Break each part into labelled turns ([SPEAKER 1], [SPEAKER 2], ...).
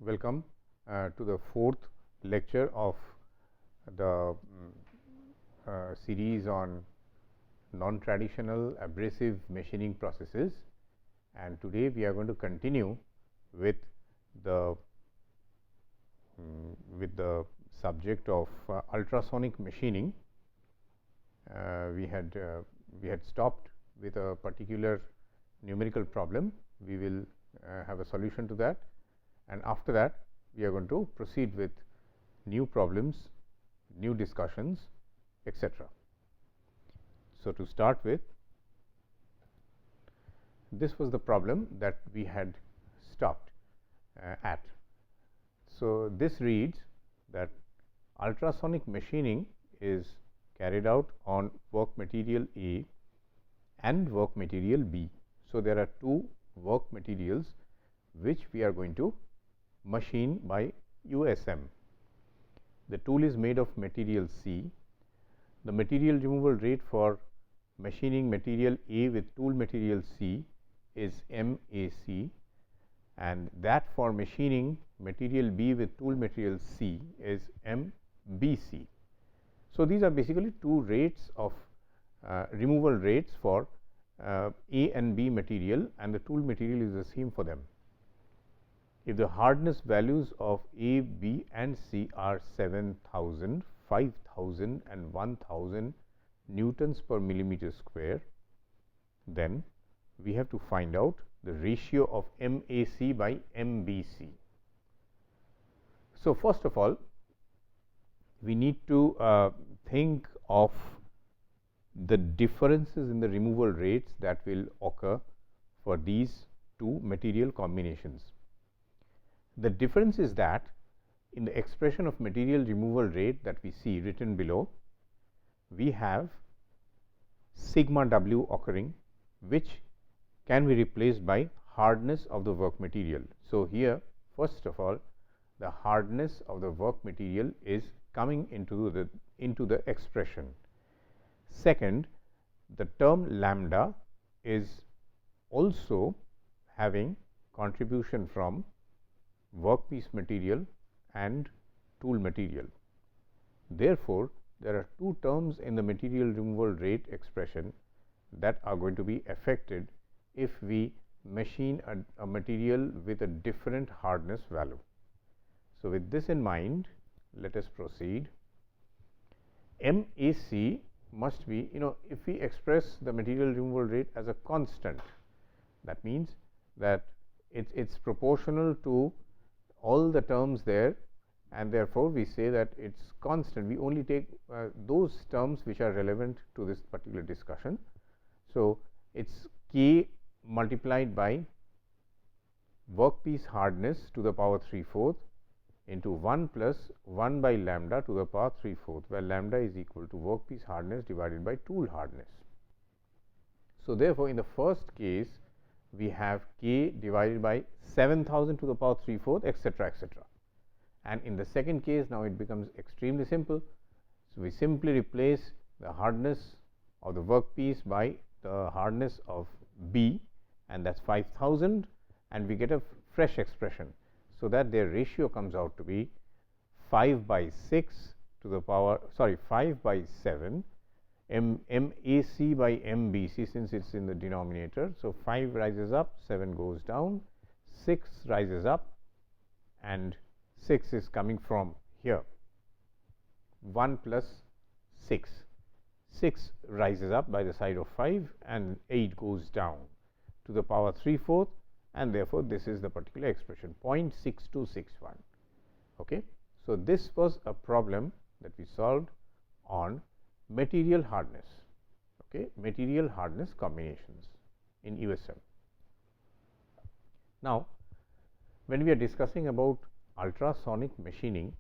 [SPEAKER 1] Welcome to the fourth lecture of the series on non-traditional abrasive machining processes, and today we are going to continue with the subject of ultrasonic machining. We had stopped with a particular numerical problem. We will have a solution to that, and after that we are going to proceed with new problems, new discussions, etc. So, to start with, this was the problem that we had stopped at. So, this reads that ultrasonic machining is carried out on work material A and work material B. So, there are two work materials which we are going to machine by USM. The tool is made of material C. The material removal rate for machining material A with tool material C is MAC, and that for machining material B with tool material C is MBC. So, these are basically two rates of removal rates for A and B material, and the tool material is the same for them. If the hardness values of A, B and C are 7,000, 5,000 and 1,000 newtons per millimeter square, then we have to find out the ratio of MAC by MBC. So, first of all, we need to think of the differences in the removal rates that will occur for these two material combinations. The difference is that in the expression of material removal rate that we see written below, we have sigma W occurring, which can be replaced by hardness of the work material. So, here first of all, the hardness of the work material is coming into the expression. Second, the term lambda is also having contribution from workpiece material and tool material. Therefore, there are two terms in the material removal rate expression that are going to be affected if we machine a material with a different hardness value. So, with this in mind, let us proceed. MAC must be, if we express the material removal rate as a constant, that means that it's proportional to all the terms there, and therefore, we say that it is constant. We only take those terms which are relevant to this particular discussion. So, it is K multiplied by workpiece hardness to the power 3/4 into 1 plus 1 by lambda to the power 3/4, where lambda is equal to workpiece hardness divided by tool hardness. So, therefore, in the first case, we have K divided by 7,000 to the power 3/4, etc., etc. And in the second case, now it becomes extremely simple. So, we simply replace the hardness of the workpiece by the hardness of B, and that is 5,000, and we get a fresh expression. So, that their ratio comes out to be 5 by 6 to the power 5 by 7 MAC by MBC, since it is in the denominator. So, 5 rises up, 7 goes down, 6 rises up, and 6 is coming from here, 1 plus 6. 6 rises up by the side of 5, and 8 goes down to the power 3/4, and therefore, this is the particular expression 0.6261. Okay. So, this was a problem that we solved on material hardness, material hardness combinations in USM. Now, when we are discussing about ultrasonic machining,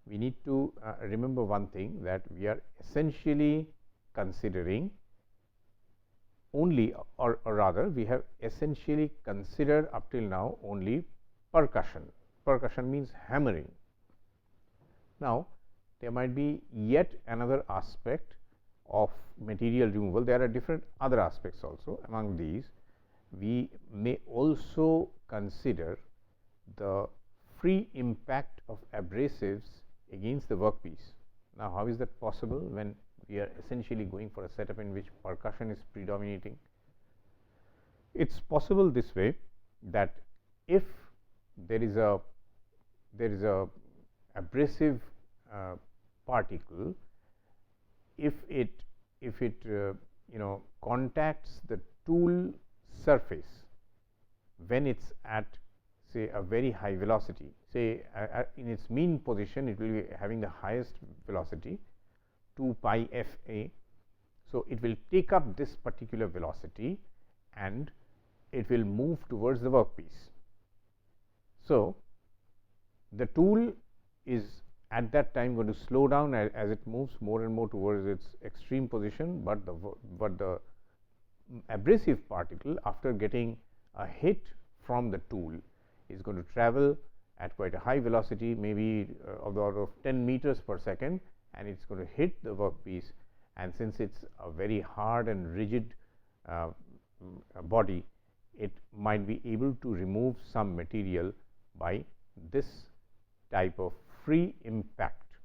[SPEAKER 1] we need to remember one thing, that we are essentially considering only, or rather we have essentially considered up till now only percussion. Percussion means hammering. Now, there might be yet another aspect of material removal. There are different other aspects also. Among these, we may also consider the free impact of abrasives against the workpiece. Now, how is that possible when we are essentially going for a setup in which percussion is predominating? It is possible this way, that if there is a abrasive particle, if it contacts the tool surface when it is at, say, a very high velocity, say in its mean position, it will be having the highest velocity 2 pi f a. So, it will take up this particular velocity and it will move towards the workpiece. So, the tool is at that time going to slow down as it moves more and more towards its extreme position, but the abrasive particle, after getting a hit from the tool, is going to travel at quite a high velocity, maybe of the order of 10 meters per second, and it is going to hit the workpiece. And since it is a very hard and rigid body, it might be able to remove some material by this type of free impact.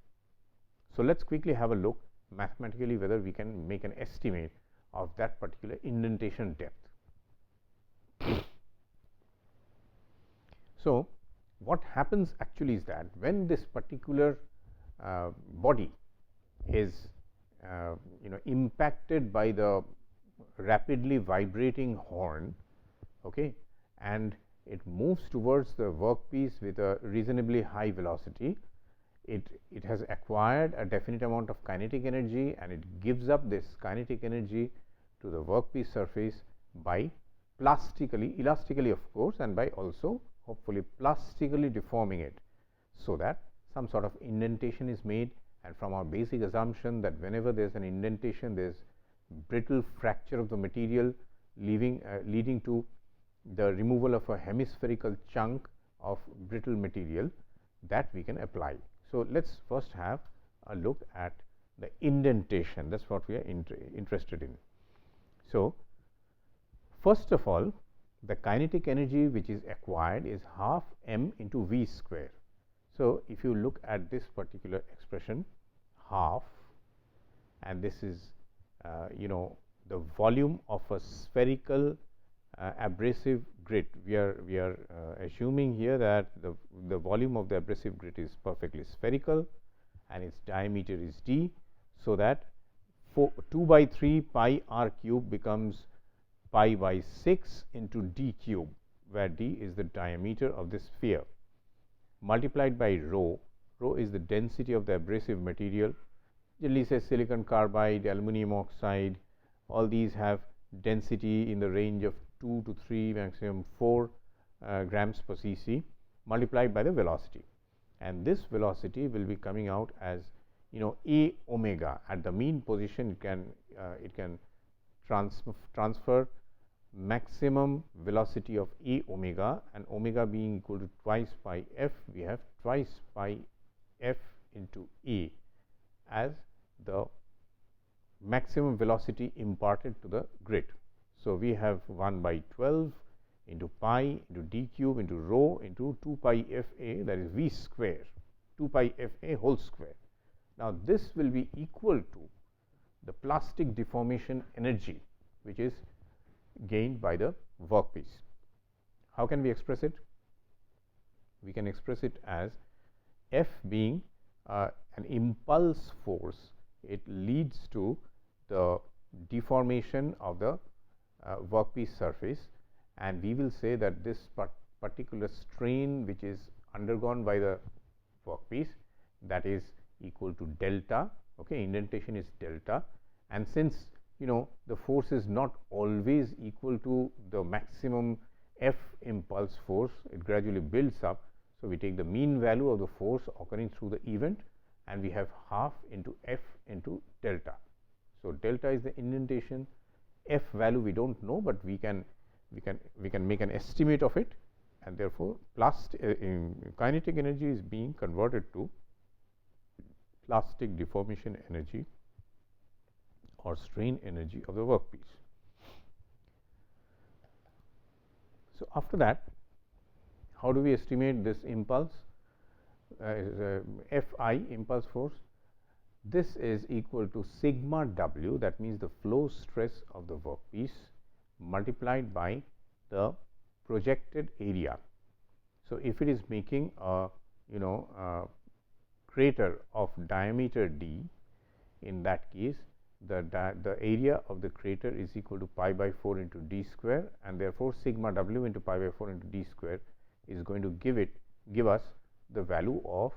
[SPEAKER 1] So, let us quickly have a look mathematically whether we can make an estimate of that particular indentation depth. So, what happens actually is that when this particular body is impacted by the rapidly vibrating horn, okay, and it moves towards the workpiece with a reasonably high velocity, it has acquired a definite amount of kinetic energy, and it gives up this kinetic energy to the workpiece surface by elastically of course, and by also hopefully plastically deforming it, so that some sort of indentation is made. And from our basic assumption that whenever there is an indentation, there is brittle fracture of the material, leading to the removal of a hemispherical chunk of brittle material, that we can apply. So, let us first have a look at the indentation. That is what we are interested in. So, first of all, the kinetic energy which is acquired is half m into v square. So, if you look at this particular expression, half, and this is the volume of a spherical abrasive grit. We are assuming here that the volume of the abrasive grit is perfectly spherical and its diameter is d. So, that 2 by 3 pi r cube becomes pi by 6 into d cube, where d is the diameter of this sphere, multiplied by rho. Rho is the density of the abrasive material. Generally say silicon carbide, aluminum oxide, all these have density in the range of 2 to 3, maximum 4 grams per cc, multiplied by the velocity, and this velocity will be coming out as a omega. At the mean position, it can transfer maximum velocity of a omega, and omega being equal to twice pi f, we have twice pi f into a as the maximum velocity imparted to the grit. So, we have 1 by 12 into pi into d cube into rho into 2 pi f a, that is v square, 2 pi f a whole square. Now, this will be equal to the plastic deformation energy which is gained by the workpiece. How can we express it? We can express it as F being an impulse force. It leads to the deformation of the workpiece surface, and we will say that this particular strain which is undergone by the workpiece, that is equal to delta. Okay, indentation is delta, and since the force is not always equal to the maximum F impulse force, it gradually builds up. So, we take the mean value of the force occurring through the event, and we have half into F into delta. So, delta is the indentation. F value we do not know, but we can make an estimate of it, and therefore, kinetic energy is being converted to plastic deformation energy or strain energy of the workpiece. So, after that, how do we estimate this impulse? Fi impulse force. This is equal to sigma W, that means the flow stress of the workpiece multiplied by the projected area. So, if it is making a crater of diameter d, in that case the area of the crater is equal to pi by 4 into d square, and therefore, sigma W into pi by 4 into d square is going to give us the value of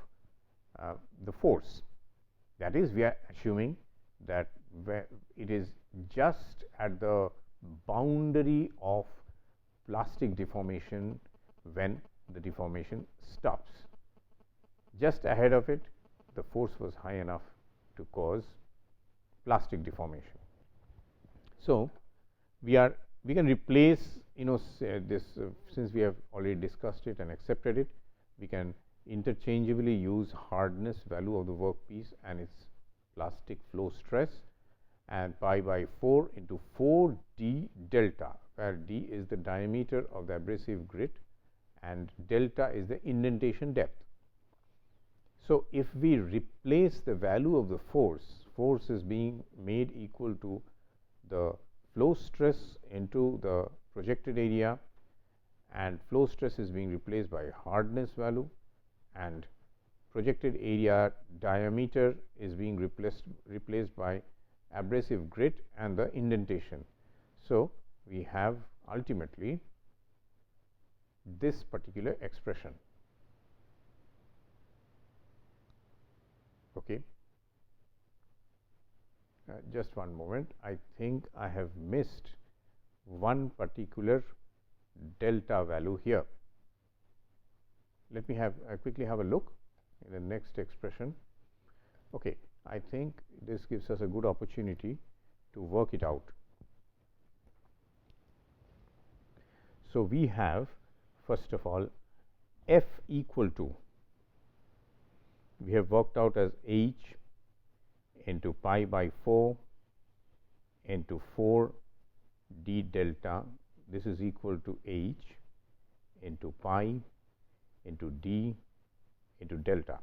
[SPEAKER 1] the force. That is, we are assuming that it is just at the boundary of plastic deformation when the deformation stops. Just ahead of it, the force was high enough to cause plastic deformation. So, we can replace this since we have already discussed it and accepted it, we can interchangeably use hardness value of the workpiece and its plastic flow stress, and pi by 4 into 4 d delta, where d is the diameter of the abrasive grit and delta is the indentation depth. So, if we replace the value of the force is being made equal to the flow stress into the projected area, and flow stress is being replaced by hardness value, and projected area diameter is being replaced by abrasive grit and the indentation. So, we have ultimately this particular expression. Okay. Just one moment, I think I have missed one particular delta value here. Let me quickly have a look in the next expression. Okay, I think this gives us a good opportunity to work it out. So, we have first of all F equal to, we have worked out as H into pi by 4 into 4 d delta. This is equal to H into pi into d into delta.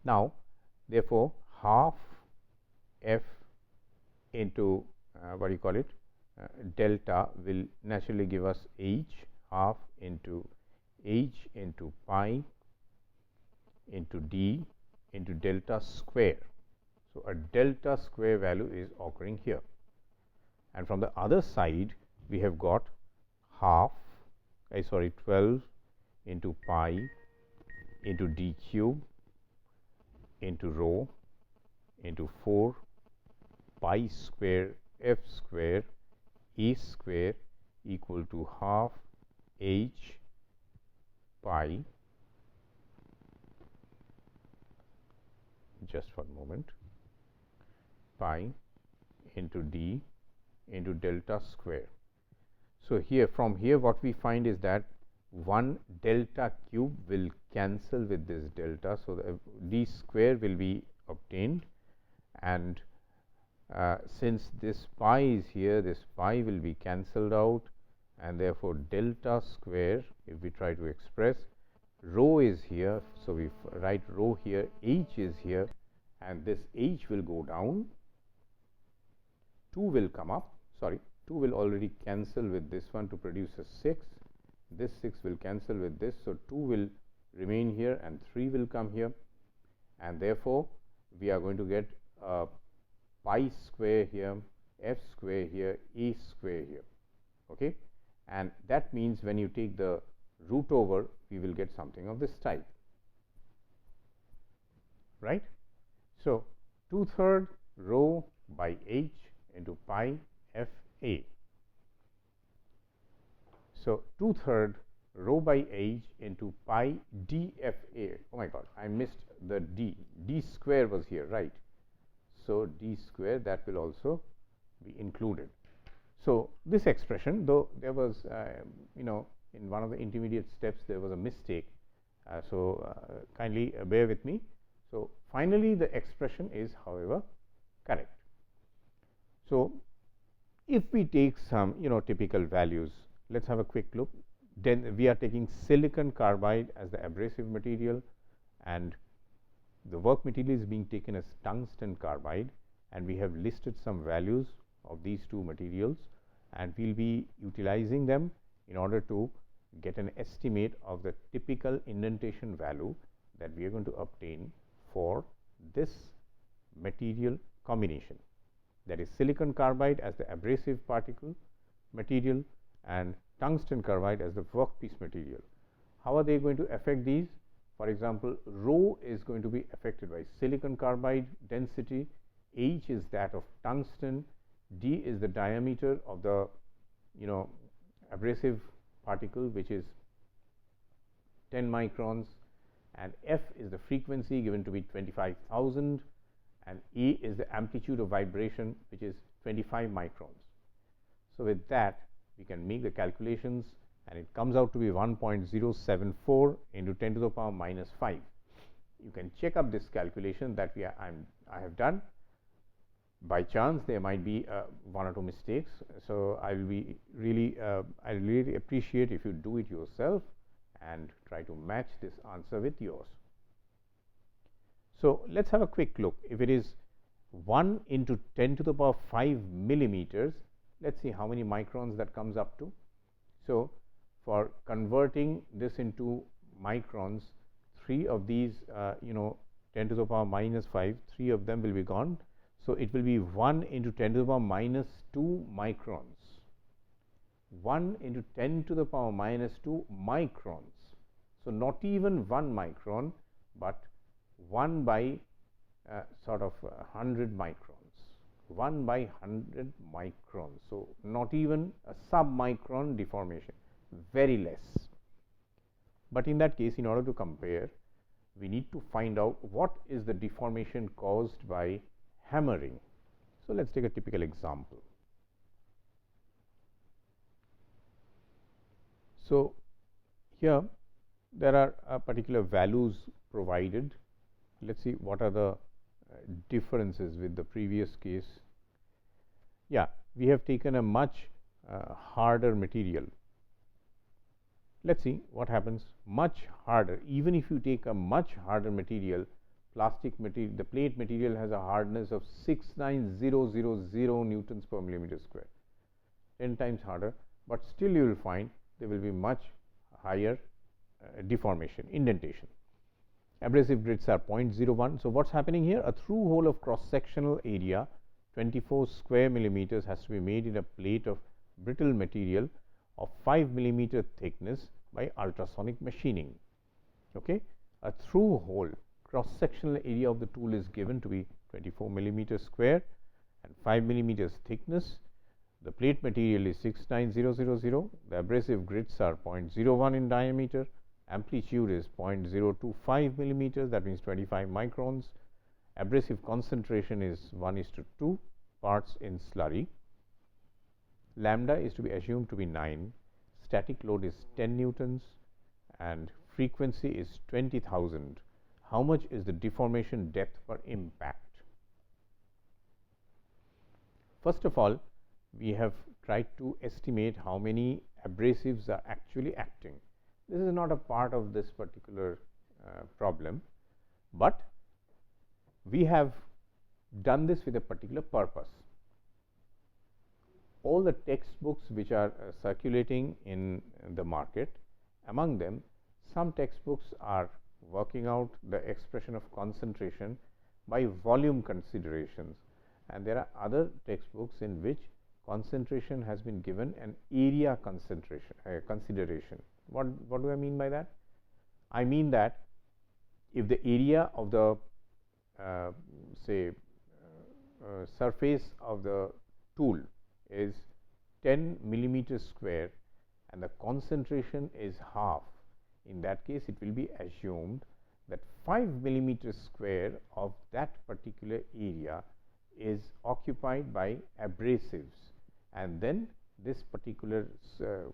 [SPEAKER 1] Now, therefore, half F into what do you call it delta will naturally give us H, half into H into pi into d into delta square. So, a delta square value is occurring here, and from the other side we have got half 12 into pi into d cube into rho into 4 pi square f square e square equal to half h pi, just one moment, pi into d into delta square. So, here from here what we find is that 1 delta cube will cancel with this delta. So, the d square will be obtained, and since this pi is here, this pi will be cancelled out, and therefore, delta square, if we try to express, rho is here. So, we write rho here, h is here, and this h will go down, 2 will come up, 2 will already cancel with this one to produce a 6, this 6 will cancel with this. So, 2 will remain here and 3 will come here, and therefore, we are going to get pi square here, f square here, e square here. Okay? And that means when you take the root over, we will get something of this type, right. So, 2/3 rho by h into pi f a. So, 2/3 rho by h into pi d f a. Oh my god, I missed the d square was here, right. So, d square, that will also be included. So, this expression, though there was in one of the intermediate steps there was a mistake. Kindly bear with me. So, finally, the expression is however correct. So, if we take some typical values, let us have a quick look. Then we are taking silicon carbide as the abrasive material. and the work material is being taken as tungsten carbide, and we have listed some values of these two materials, and we will be utilizing them in order to get an estimate of the typical indentation value that we are going to obtain for this material combination, that is silicon carbide as the abrasive particle material and tungsten carbide as the workpiece material. How are they going to affect these? For example, rho is going to be affected by silicon carbide density, H is that of tungsten, D is the diameter of the abrasive particle, which is 10 microns, and F is the frequency given to be 25,000, and A is the amplitude of vibration, which is 25 microns. So with that we can make the calculations, and it comes out to be 1.074 into 10 to the power minus 5. You can check up this calculation that I have done. By chance there might be one or two mistakes, so I really appreciate if you do it yourself and try to match this answer with yours. So let's have a quick look. If it is 1 into 10 to the power 5 millimeters, let's see how many microns that comes up to. So for converting this into microns, 3 of these 10 to the power minus 5, 3 of them will be gone. So it will be 1 into 10 to the power minus 2 microns, 1 into 10 to the power minus 2 microns. So not even 1 micron, but 1 by sort of 100 microns, 1 by 100 microns. So not even a sub-micron deformation, very less. But in that case, in order to compare, we need to find out what is the deformation caused by hammering. So let's take a typical example. So here there are particular values provided. Let's see what are the differences with the previous case. Yeah, we have taken a much harder material. Let's see what happens. Much harder. Even if you take a much harder material, plastic material, the plate material has a hardness of 69000 newtons per millimeter square, 10 times harder, but still you will find there will be much higher deformation, indentation. Abrasive grids are 0.01. So what's happening here? A through hole of cross sectional area 24 square millimeters has to be made in a plate of brittle material of 5 millimeter thickness by ultrasonic machining. Okay, a through hole cross sectional area of the tool is given to be 24 millimeters square and 5 millimeters thickness. The plate material is 69000. The abrasive grids are 0.01 in diameter. Amplitude is 0.025 millimeters, that means 25 microns. Abrasive concentration is 1:2 parts in slurry. Lambda is to be assumed to be 9. Static load is 10 newtons and frequency is 20,000. How much is the deformation depth per impact? First of all, we have tried to estimate how many abrasives are actually acting. This is not a part of this particular problem, but we have done this with a particular purpose. All the textbooks which are circulating in the market, among them some textbooks are working out the expression of concentration by volume considerations, and there are other textbooks in which concentration has been given an area concentration consideration. What do I mean by that? I mean that if the area of the surface of the tool is 10 millimeters square and the concentration is half, in that case it will be assumed that 5 millimeters square of that particular area is occupied by abrasives, and then this particular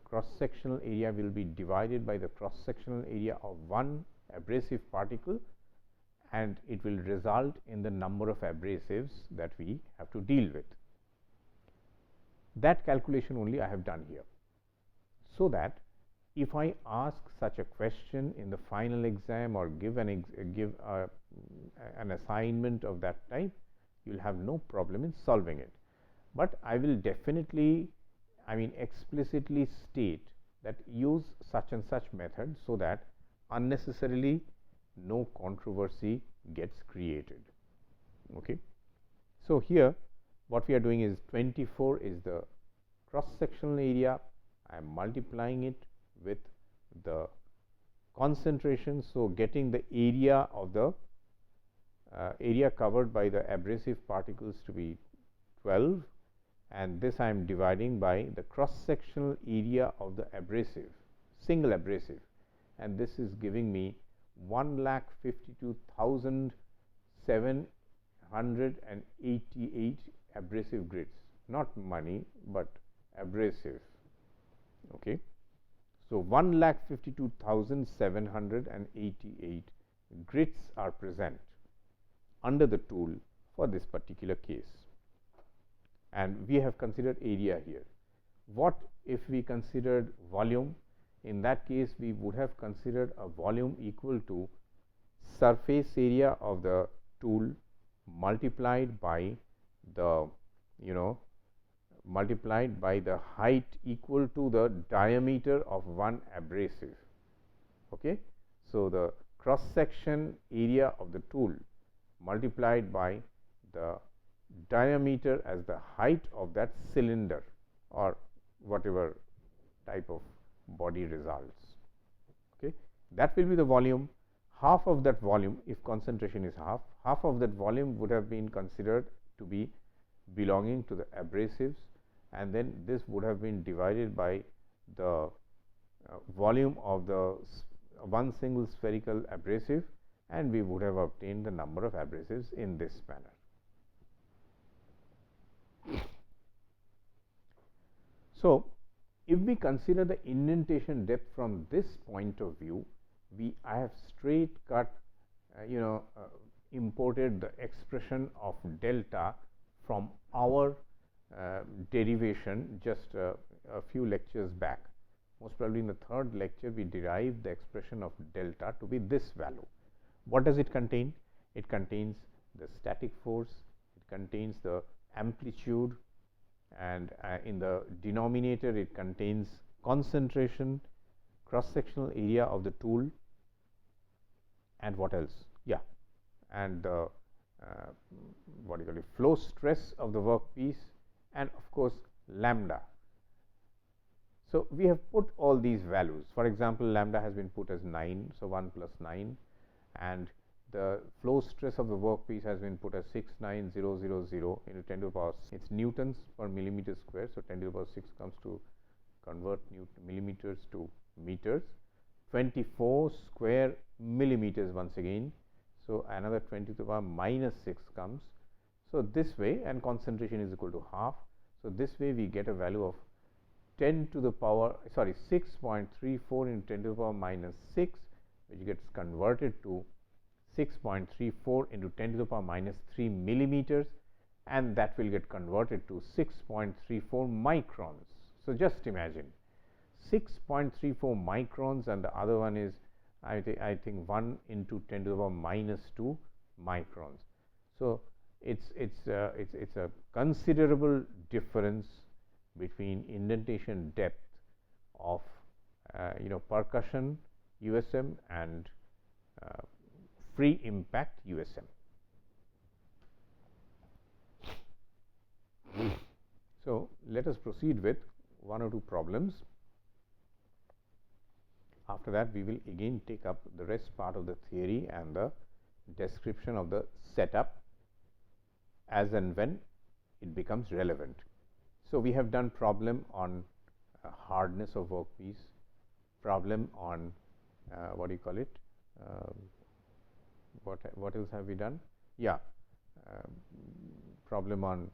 [SPEAKER 1] cross sectional area will be divided by the cross sectional area of one abrasive particle, and it will result in the number of abrasives that we have to deal with. That calculation only I have done here, so that if I ask such a question in the final exam or give an assignment of that type, you will have no problem in solving it. But I will definitely, explicitly state that use such and such method, so that unnecessarily no controversy gets created. Okay. So, here what we are doing is 24 is the cross sectional area. I am multiplying it with the concentration. So, getting the area of the area covered by the abrasive particles to be 12, and this I am dividing by the cross sectional area of the abrasive, single abrasive, and this is giving me 1,52,788 abrasive grids, not money, but abrasive. Okay. So, 1,52,788 grids are present under the tool for this particular case, and we have considered area here. What if we considered volume? In that case, we would have considered a volume equal to surface area of the tool multiplied by the height equal to the diameter of one abrasive. Okay. So, the cross section area of the tool multiplied by the diameter as the height of that cylinder or whatever type of body results. Okay. That will be the volume. Half of that volume, if concentration is half of that volume would have been considered to be belonging to the abrasives, and then this would have been divided by the volume of the one single spherical abrasive, and we would have obtained the number of abrasives in this manner. So, if we consider the indentation depth from this point of view, I have straight cut imported the expression of delta from our derivation just a few lectures back. Most probably in the third lecture we derived the expression of delta to be this value. What does it contain? It contains the static force, it contains the amplitude, and in the denominator it contains concentration, cross sectional area of the tool, and what else? Yeah, and the what do you call it, flow stress of the workpiece, and of course lambda. So, we have put all these values. For example, lambda has been put as 9, so 1 plus 9, and the flow stress of the workpiece has been put as 69000 into 10 to the power 6. It is newtons per millimeter square. So, 10 to the power 6 comes to convert millimeters to meters. 24 square millimeters once again. So, another 20 to the power minus 6 comes. So, this way, and concentration is equal to half. So, this way we get a value of 10 to the power 6.34 into 10 to the power minus 6, which gets converted to 6.34 into 10 to the power minus 3 millimeters, and that will get converted to 6.34 microns. So, just imagine 6.34 microns, and the other one is I think 1 into 10 to the power minus 2 microns. So, it's a considerable difference between indentation depth of percussion USM and free impact USM. So, let us proceed with one or two problems. After that, we will again take up the rest part of the theory and the description of the setup as and when it becomes relevant. So, we have done problem on hardness of workpiece, problem on what do you call it, what else have we done? Yeah, problem on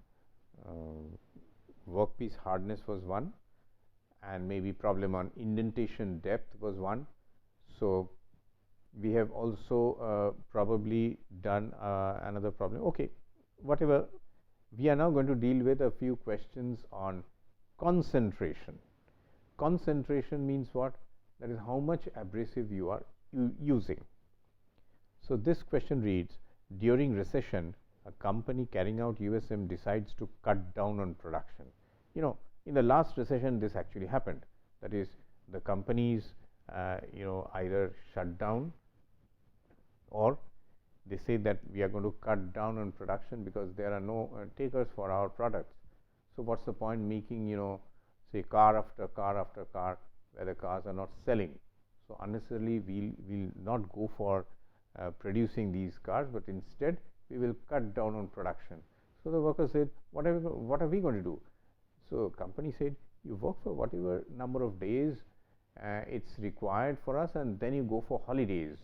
[SPEAKER 1] workpiece hardness was one, and maybe problem on indentation depth was one. So, we have also probably done another problem. Okay, whatever. We are now going to deal with a few questions on concentration. Concentration means what? that is how much abrasive you are using. So this question reads, during recession, a company carrying out USM decides to cut down on production. In the last recession, this actually happened. That is, the companies, either shut down or they say that we are going to cut down on production because there are no takers for our products. So what's the point making, say car after car after car where the cars are not selling? So unnecessarily we'll not go for producing these cars, but instead we will cut down on production. So the worker said, what are we going to do? So company said, you work for whatever number of days it's required for us, and then you go for holidays.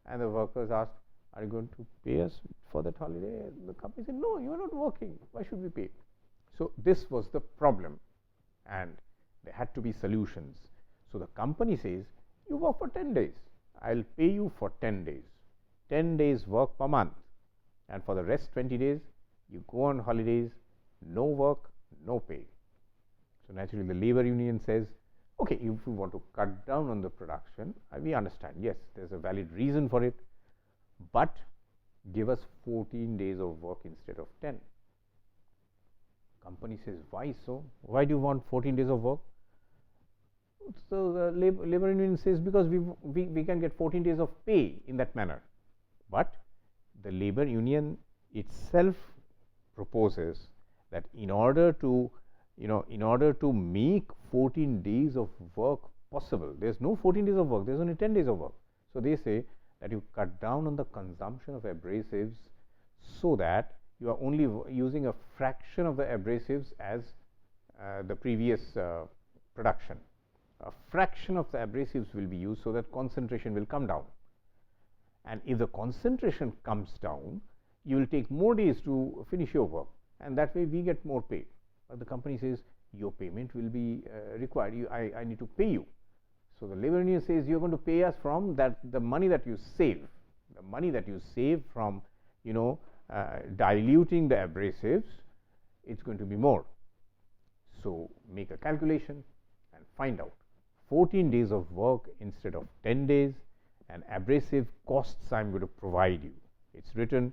[SPEAKER 1] And the workers asked, are you going to pay us for that holiday? The company said, no, you are not working. Why should we pay? So this was the problem, and there had to be solutions. So the company says, you work for 10 days. I'll pay you for 10 days. 10 days work per month. And for the rest 20 days, you go on holidays, no work, no pay. So naturally, the labor union says, okay, if you want to cut down on the production, we understand, yes, there's a valid reason for it, but give us 14 days of work instead of 10. Company says, why so? Why do you want 14 days of work? So the labor union says, because we can get 14 days of pay in that manner. But the labor union itself proposes that in order to make 14 days of work possible, there's no 14 days of work, there's only 10 days of work. So they say that you cut down on the consumption of abrasives so that you are only using a fraction of the abrasives as the previous production. A fraction of the abrasives will be used so that concentration will come down. And if the concentration comes down, you will take more days to finish your work, and that way we get more pay. But the company says, your payment will be required. I need to pay you. So the labor union says, you are going to pay us from the money that you save, from diluting the abrasives. It's going to be more. So make a calculation and find out 14 days of work instead of 10 days, and abrasive costs I am going to provide you. It's written,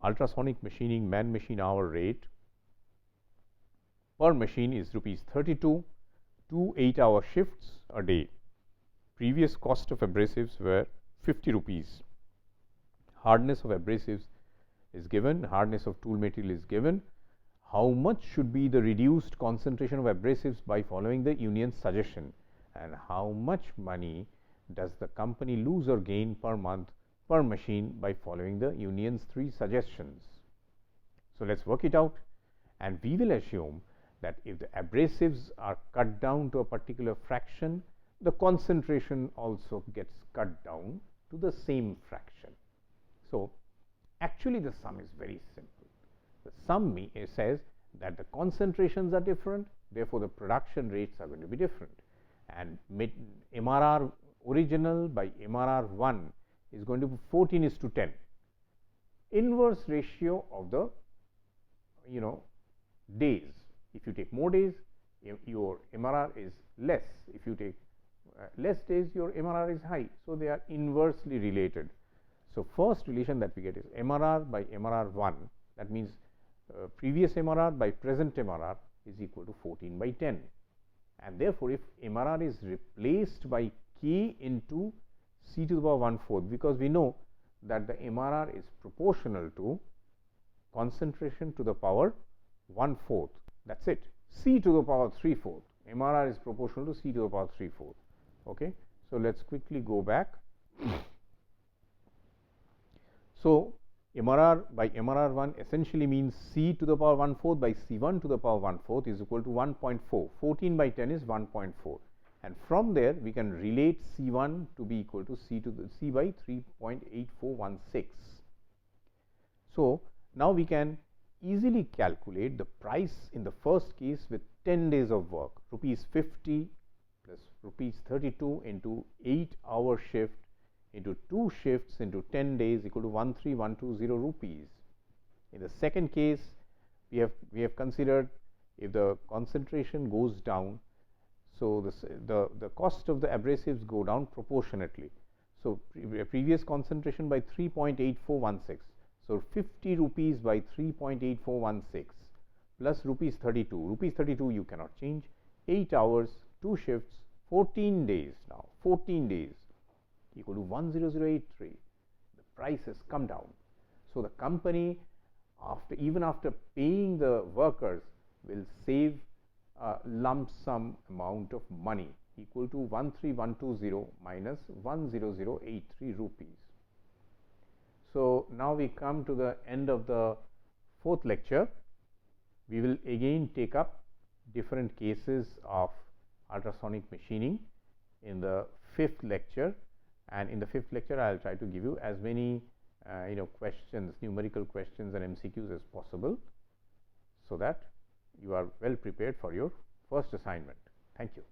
[SPEAKER 1] ultrasonic machining man machine hour rate per machine is rupees 32, 2 8-hour shifts a day. Previous cost of abrasives were 50 rupees. Hardness of abrasives is given, hardness of tool material is given. How much should be the reduced concentration of abrasives by following the union's suggestion, and how much money does the company lose or gain per month per machine by following the union's 3 suggestions? So let's work it out, and we will assume that if the abrasives are cut down to a particular fraction, the concentration also gets cut down to the same fraction. So actually the sum is very simple. The sum says that the concentrations are different, therefore the production rates are going to be different, and MRR original by MRR 1 is going to be 14:10, inverse ratio of the days. If you take more days, your MRR is less. If you take less days, your MRR is high. So they are inversely related. So first relation that we get is MRR by MRR 1. That means previous MRR by present MRR is equal to 14/10. And therefore, if MRR is replaced by K into C to the power 1/4, because we know that the MRR is proportional to concentration to the power 1/4. That's it. C to the power 3/4. MRR is proportional to C to the power 3/4. Okay. So let's quickly go back. So MRR by MRR 1 essentially means C to the power 1/4 by C1 to the power 1/4 is equal to 1.4. 14/10 is 1.4. And from there we can relate C1 to be equal to C by 3.8416. So now we can easily calculate the price in the first case with 10 days of work, rupees 50 plus rupees 32 into 8-hour shift into 2 shifts into 10 days equal to 13,120 rupees. In the second case, we have considered if the concentration goes down, So, the cost of the abrasives go down proportionately. So, previous concentration by 3.8416. So, 50 rupees by 3.8416 plus rupees 32. Rupees 32 you cannot change. 8 hours, 2 shifts, 14 days now. 14 days equal to 10083. The price has come down. So, the company even after paying the workers will save a lump sum amount of money equal to 13120 minus 10083 rupees. So, now we come to the end of the fourth lecture. We will again take up different cases of ultrasonic machining in the fifth lecture, and in the fifth lecture I will try to give you as many questions, numerical questions and MCQs as possible, so that you are well prepared for your first assignment. Thank you.